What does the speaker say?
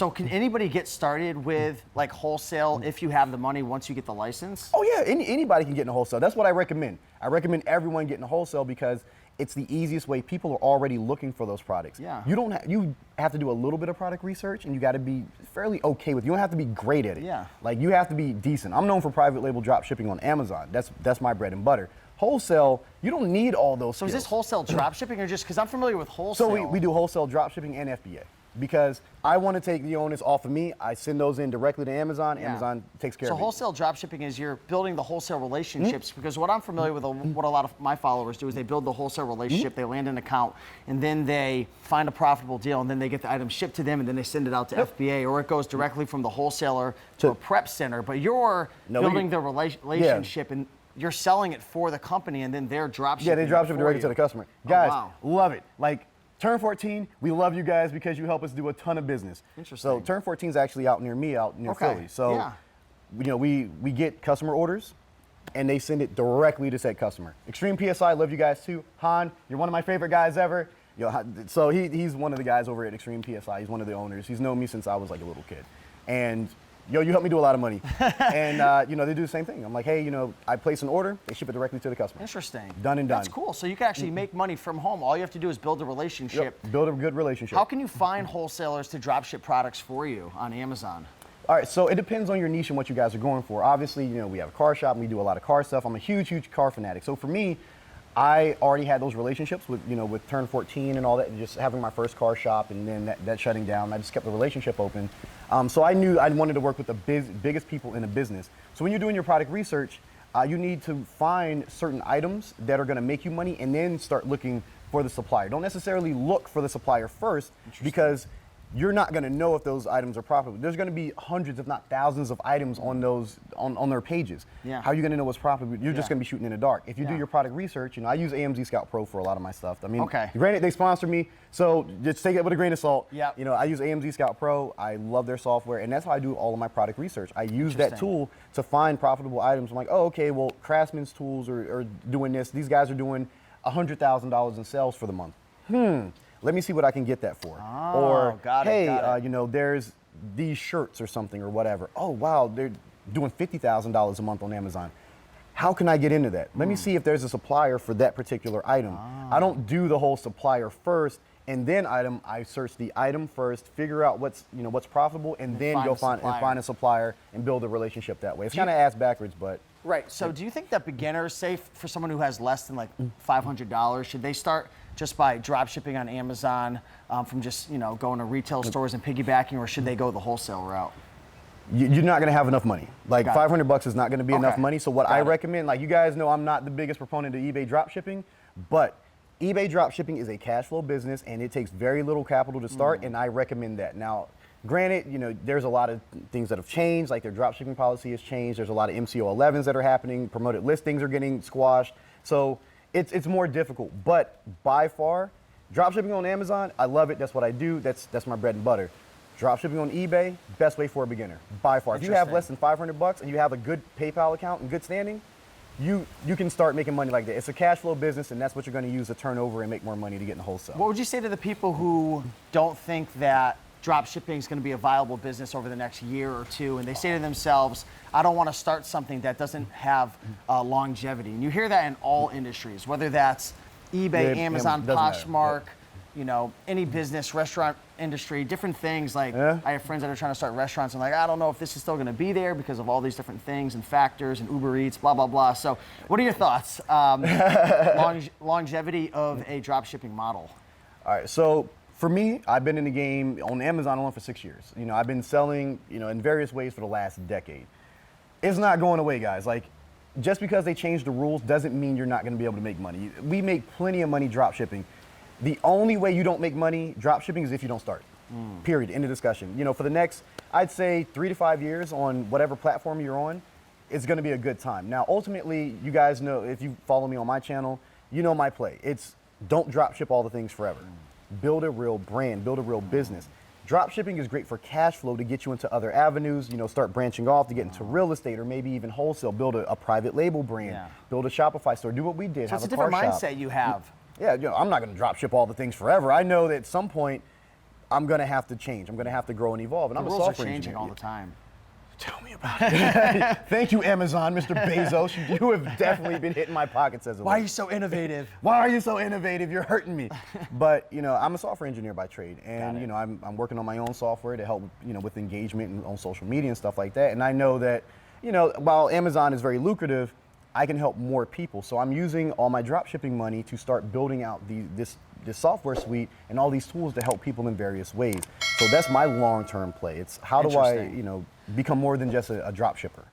So can anybody get started with like wholesale if you have the money once you get the license? Oh yeah, anybody can get into wholesale. That's what I recommend. I recommend everyone get into wholesale because it's the easiest way. People are already looking for those products. Yeah. You have to do a little bit of product research, and you got to be fairly okay with it. You don't have to be great at it. Yeah. Like you have to be decent. I'm known for private label drop shipping on Amazon. That's my bread and butter. Wholesale, you don't need all those skills. So is this wholesale drop shipping or just because I'm familiar with wholesale? So we do wholesale drop shipping and FBA. Because I want to take the onus off of me. I send those in directly to Amazon. Yeah. Amazon takes care of it. So wholesale drop shipping is you're building the wholesale relationships because what I'm familiar with, what a lot of my followers do is they build the wholesale relationship, they land an account, and then they find a profitable deal, and then they get the item shipped to them, and then they send it out to FBA, or it goes directly from the wholesaler to a prep center. But you're building the relationship, and you're selling it for the company, and then they're drop shipping. Yeah, they drop ship directly to the customer. Guys, wow. love it. Like, Turn 14, we love you guys because you help us do a ton of business. Interesting. So Turn 14 is actually out near me, out near Philly. So, we get customer orders, and they send it directly to said customer. Extreme PSI, love you guys too. Han, you're one of my favorite guys ever. So he's one of the guys over at Extreme PSI. He's one of the owners. He's known me since I was like a little kid. And you help me do a lot of money. And, they do the same thing. I'm like, hey, I place an order, they ship it directly to the customer. Interesting. Done and done. That's cool. So you can actually make money from home. All you have to do is build a relationship. Yep. Build a good relationship. How can you find wholesalers to drop ship products for you on Amazon? All right, so it depends on your niche and what you guys are going for. Obviously, we have a car shop and we do a lot of car stuff. I'm a huge car fanatic. So for me, I already had those relationships with, with Turn 14 and all that, and just having my first car shop and then that shutting down. I just kept the relationship open. So I knew I wanted to work with the biggest people in the business. So when you're doing your product research, you need to find certain items that are gonna make you money and then start looking for the supplier. Don't necessarily look for the supplier first because you're not going to know if those items are profitable. There's going to be hundreds, if not thousands, of items on those on their pages. Yeah. How are you going to know what's profitable? You're just going to be shooting in the dark. If you do your product research, I use AMZ Scout Pro for a lot of my stuff. I mean, granted, they sponsor me, so just take it with a grain of salt. Yeah. I use AMZ Scout Pro. I love their software, and that's how I do all of my product research. I use that tool to find profitable items. I'm like, oh, okay, well, Craftsman's tools are doing this. These guys are doing $100,000 in sales for the month. Let me see what I can get that for. Or, hey, there's these shirts or something or whatever. Oh, wow, they're doing $50,000 a month on Amazon. How can I get into that? Let me see if there's a supplier for that particular item. I don't do the whole supplier first and then item. I search the item first, figure out what's profitable, and then go find a supplier and build a relationship that way. It's kind of ass backwards, but. Right. So do you think that beginners, say for someone who has less than like $500, should they start just by drop shipping on Amazon from just going to retail stores and piggybacking, or should they go the wholesale route? You're not going to have enough money. Like $500 is not going to be enough money. So what I recommend, like you guys know, I'm not the biggest proponent of eBay drop shipping, but eBay drop shipping is a cash flow business and it takes very little capital to start, and I recommend that. Now, granted, there's a lot of things that have changed, like their drop shipping policy has changed. There's a lot of MCO 11s that are happening. Promoted listings are getting squashed. So it's more difficult. But by far, drop shipping on Amazon, I love it. That's what I do. That's my bread and butter. Drop shipping on eBay, best way for a beginner, by far. If you have less than $500 and you have a good PayPal account and good standing, you can start making money like that. It's a cash flow business, and that's what you're going to use to turn over and make more money to get in wholesale. What would you say to the people who don't think that drop shipping is going to be a viable business over the next year or two, and they say to themselves, I don't want to start something that doesn't have longevity? And you hear that in all industries, whether that's eBay, Amazon, Poshmark, any business, restaurant industry, different things. Like I have friends that are trying to start restaurants, and like, I don't know if this is still going to be there because of all these different things and factors and Uber Eats, blah, blah, blah. So what are your thoughts? Longevity of a drop shipping model? All right, so for me, I've been in the game on Amazon alone for 6 years. I've been selling, in various ways for the last decade. It's not going away, guys. Like, just because they changed the rules doesn't mean you're not going to be able to make money. We make plenty of money drop shipping. The only way you don't make money drop shipping is if you don't start. Period. End of discussion. For the next, I'd say 3 to 5 years on whatever platform you're on, it's going to be a good time. Now, ultimately, you guys know, if you follow me on my channel, you know my play. It's don't drop ship all the things forever. Build a real brand, build a real business. Drop shipping is great for cash flow to get you into other avenues, start branching off to get into real estate or maybe even wholesale, build a private label brand, build a Shopify store, do what we did, so have it's a a different car mindset shop. you have. Yeah, I'm not going to drop ship all the things forever. I know that at some point I'm gonna have to change. I'm gonna have to grow and evolve. And I'm a rules are software changing engineer. all the time. Tell me about it. Thank you, Amazon, Mr. Bezos. You have definitely been hitting my pockets as of Why are late. you so innovative? Why are you so innovative? You're hurting me. But you know, I'm a software engineer by trade, and it. you know, I'm working on my own software to help, you know, with engagement and on social media and stuff like that. And I know that, you know, while Amazon is very lucrative, I can help more people. So I'm using all my dropshipping money to start building out this software suite and all these tools to help people in various ways. So that's my long-term play. It's how do I, Interesting. you know, become more than just a drop shipper.